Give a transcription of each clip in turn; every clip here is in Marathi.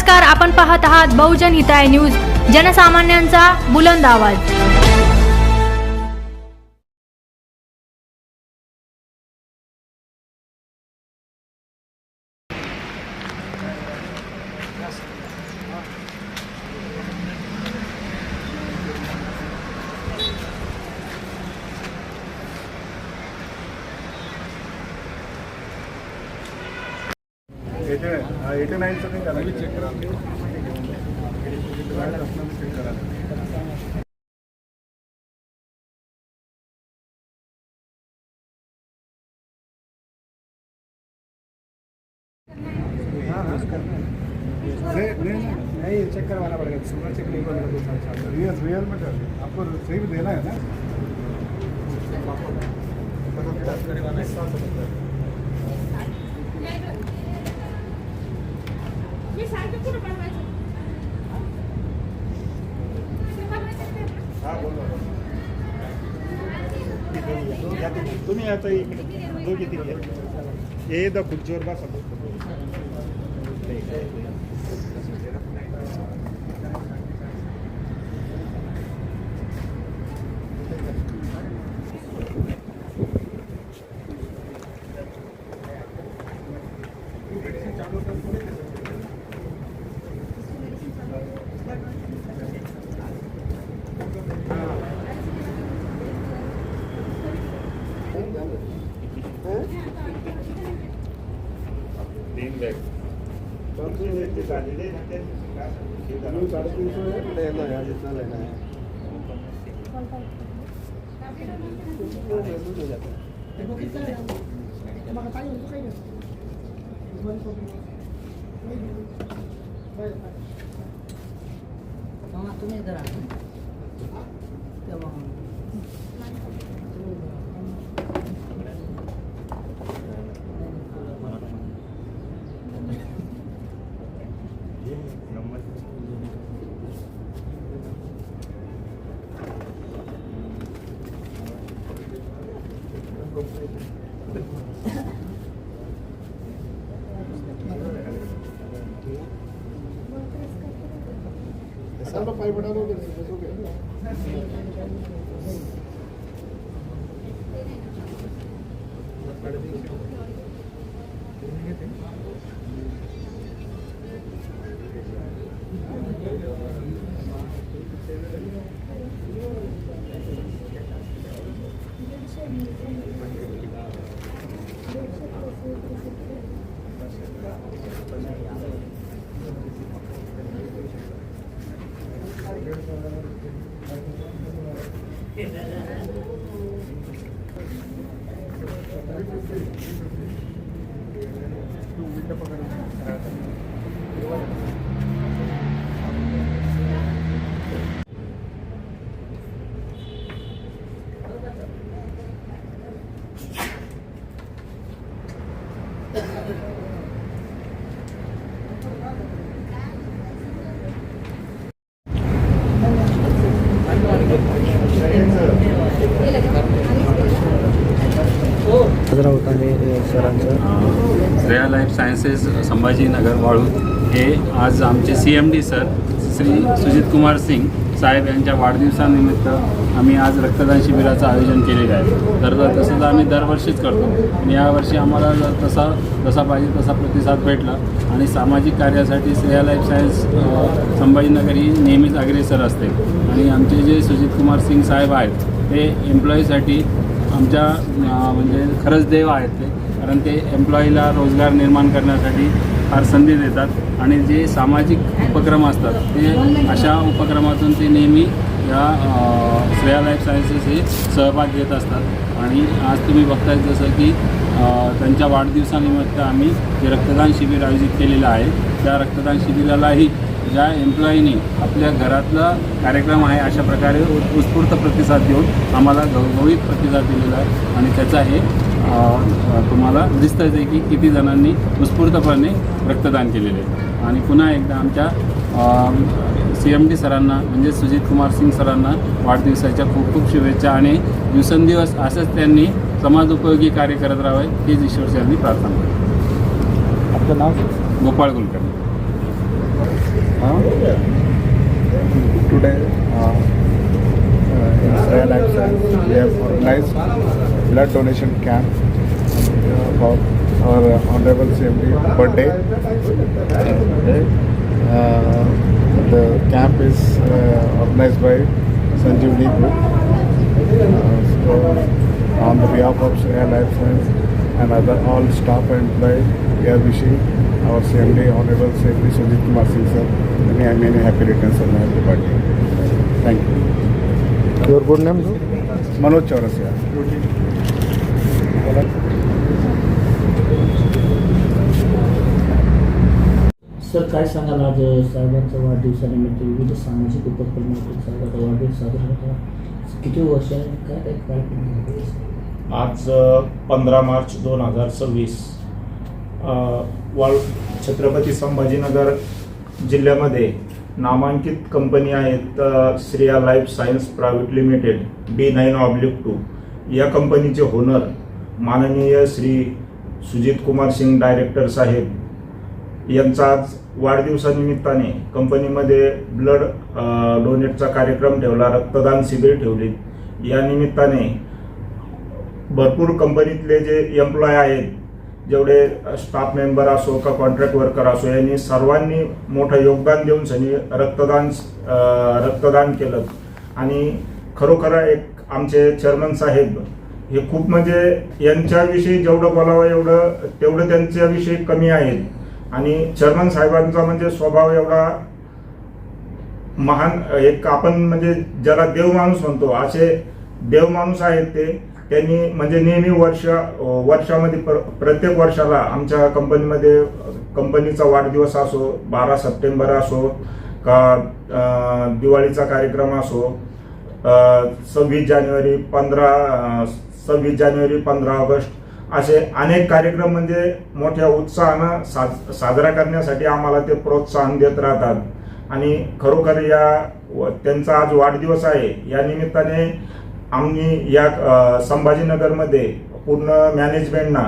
नमस्कार, आपण पाहत आहात बहुजन हिताय न्यूज, जनसामान्यांचा बुलंद आवाज। चेक करा नहीं चेक करवाना पड़ेगा, शुगर चेक नहीं करना। रियल में कर आपको सही भी देना है ना। तुम्ही आता इकडे दोघी तिघी हे दा खुर्चीवर बसा। तुम्ही जरा पाई बढ़ा दोगे श्रेया लाईफ सायन्सेस संभाजीनगर वाळू हे आज आमचे CMD सर श्री सुजित कुमार सिंग साहेब यांच्या वाढदिवसानिमित्त आम्ही आज रक्तदान शिबिराचं आयोजन केलेलं आहे। तर तसं आम्ही दरवर्षीच करतो आणि यावर्षी आम्हाला जसा पाहिजे तसा प्रतिसाद भेटला आणि सामाजिक कार्यासाठी श्रेया लाईफ सायन्स संभाजीनगर ही नेहमीच अग्रेसर असते आणि आमचे जे सुजित कुमार सिंग साहेब आहेत ते एम्प्लॉईसाठी आमच्या म्हणजे खरंच देव आहेत ते, कारण ते एम्प्लॉईला रोजगार निर्माण करण्यासाठी फार संधी देतात आणि जे सामाजिक उपक्रम असतात ते अशा उपक्रमातून ते नेहमी या श्रेया लाईफ सायन्सेस हे सहभाग घेत असतात। आणि आज तुम्ही बघताय जसं की त्यांच्या वाढदिवसानिमित्त आम्ही जे रक्तदान शिबिर आयोजित केलेलं आहे, त्या रक्तदान शिबिरालाही ज्या एम्प्लॉईनी आपल्या घरातला कार्यक्रम आहे अशा प्रकारे उत्स्फूर्त प्रतिसाद देऊन आम्हाला घवघवीत प्रतिसाद दिलेला आहे आणि त्याचा हे तुम्हाला दिसतंच आहे की किती जणांनी उत्स्फूर्तपणे रक्तदान केलेले आहे। आणि पुन्हा एकदा आमच्या CMD सरांना म्हणजे सुजित कुमार सिंग सरांना वाढदिवसाच्या खूप खूप शुभेच्छा आणि दिवसेंदिवस असंच त्यांनी समाजोपयोगी कार्य करत राहावे हीच ईश्वरचरणी प्रार्थना करतो। आपलं नाव? Gopal Kulkarni. Today, in Israel Access, we have organized blood donation camp for our Honorable CMD birthday. The camp is organized by Sanjeevani Group. So, on the behalf of Israel Access and all staff and employees, we are wishing our CMD, Honorable CMD Sujit Kumar Singh sir, many happy returns of my happy birthday. Thank you. Your good name, sir? Manoj Chaurasia. Sir काय सांगाल आज साहेबांच्या वाढदिवसानिमित्त विविध सामाजिक उपक्रमातून साहेबांचा वाढदिवस साजरा होता किती वर्ष आहे काय काय कार्यक्रम आज 15 मार्च 2026 छत्रपती संभाजीनगर जिल्ह्यामध्ये नामांकित कंपनी आहेत Shreya life science private limited B9/2 या कंपनीचे ओनर माननीय श्री सुजित कुमार सिंग डायरेक्टर साहेब यांचा आज वाढदिवसानिमित्ताने कंपनीमध्ये ब्लड डोनेटचा कार्यक्रम ठेवला, रक्तदान शिबिर ठेवली. या निमित्ताने भरपूर कंपनीतले जे एम्प्लॉय आहेत, जेवढे स्टाफ मेंबर असो का कॉन्ट्रॅक्ट वर्कर असो, यांनी सर्वांनी मोठं योगदान देऊन सनी रक्तदान केलं. आणि खरोखर एक आमचे चेअरमन साहेब हे खूप म्हणजे यांच्याविषयी जेवढं बोलावं तेवढं त्यांच्याविषयी कमी आहेत. आणि चेअरमन साहेबांचा म्हणजे स्वभाव एवढा महान, एक आपण म्हणजे ज्याला देव माणूस म्हणतो असे देव माणूस आहेत ते. त्यांनी म्हणजे नेहमी वर्षामध्ये प्रत्येक वर्षाला आमच्या कंपनीमध्ये कंपनीचा वाढदिवस असो, 12 सप्टेंबर असो का दिवाळीचा कार्यक्रम असो, 26 जानेवारी 15 ऑगस्ट असे अनेक कार्यक्रम म्हणजे मोठ्या उत्साहानं साजरा करण्यासाठी आम्हाला ते प्रोत्साहन देत राहतात. आणि खरोखर त्यांचा आज वाढदिवस आहे. या निमित्ताने आम्ही या संभाजीनगरमध्ये पूर्ण मॅनेजमेंटना,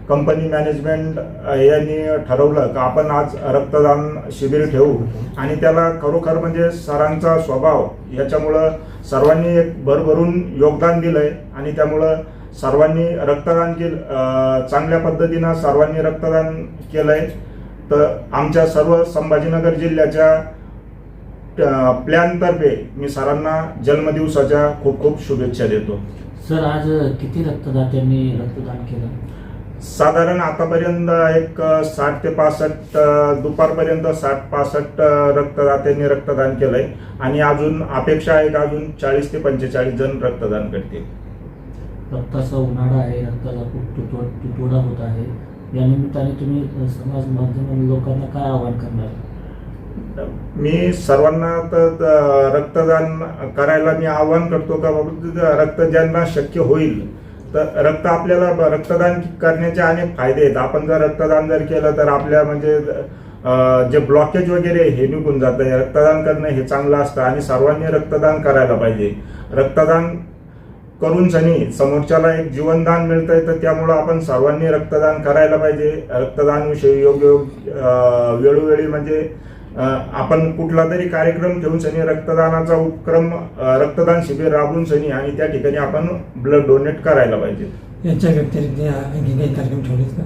कंपनी मॅनेजमेंट यांनी ठरवलं की आपण आज रक्तदान शिबिर ठेवू. आणि त्याला खरोखर म्हणजे सरांचा स्वभाव याच्यामुळं सर्वांनी एक भरभरून योगदान दिलंय. आणि त्यामुळं सर्वांनी रक्तदान केलं, चांगल्या पद्धतीनं सर्वांनी रक्तदान केलंय. तर आमच्या सर्व संभाजीनगर जिल्ह्याच्या प्लॅनतर्फे मी सरांना जन्मदिवसाच्या खूप खूप शुभेच्छा देतो. सर आज किती रक्तदात्यांनी रक्तदान केलं? साधारण आतापर्यंत एक 60 ते 65 दुपारपर्यंत 60-65 रक्तदात्यांनी रक्तदान केलंय. आणि अजून अपेक्षा आहे की अजून 40 ते 45 जण रक्तदान करतील. रक्ताचा उन्हाळा आहे, रक्ताचा खूप तुटवडा होत आहे. या निमित्ताने तुम्ही समाज माध्यम लोकांना काय आवाहन करणार? मी सर्वांना तर रक्तदान करायला मी आवाहन करतो का बाबा रक्त ज्यांना शक्य होईल तर आपल्याला रक्तदान करण्याचे अनेक फायदे आहेत. आपण जर रक्तदान केलं तर आपल्या म्हणजे जे ब्लॉकेज वगैरे हे निघून जातं. रक्तदान करणं हे चांगलं असतं आणि सर्वांनी रक्तदान करायला पाहिजे. रक्तदान करून समोरच्याला एक जीवनदान मिळतंय, तर त्यामुळं आपण सर्वांनी रक्तदान करायला पाहिजे. रक्तदानविषयी योग्य वेळोवेळी म्हणजे आपण कुठला तरी कार्यक्रम ठेवून रक्तदानाचा उपक्रम, रक्तदान शिबिर राबवून आणि त्या ठिकाणी आपण ब्लड डोनेट करायला पाहिजे. याच्या व्यतिरिक्त आणखी काही कार्यक्रम ठेवलेत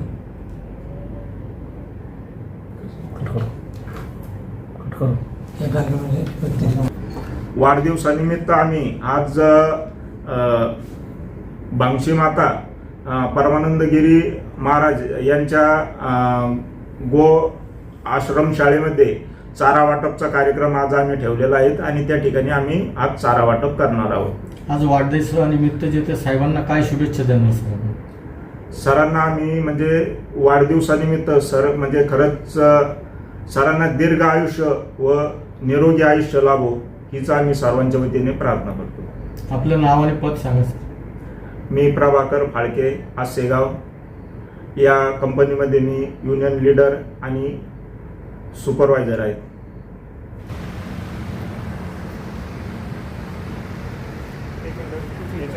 का? या कार्यक्रमाचे वाढदिवसानिमित्त आम्ही आज बांगशी माता परमानंदगिरी महाराज यांच्या गो आश्रम शाळेमध्ये चारा वाटपचा कार्यक्रम आज आम्ही ठेवलेला आहे. आणि त्या ठिकाणी आम्ही आज चारा वाटप करणार आहोत. आज वाढदिवसानिमित्त जे ते साहेबांना काय शुभेच्छा देणार सरांना आम्ही म्हणजे वाढदिवसानिमित्त सर म्हणजे खरंच सरांना दीर्घ आयुष्य व निरोगी आयुष्य लाभो हीच आम्ही सर्वांच्या वतीने प्रार्थना करतो. आपलं नाव आणि पद सांगा सर. मी प्रभाकर फाळके, आसेगाव. या कंपनीमध्ये मी युनियन लीडर आणि सुपरवायझर आहे. एक मिनिट,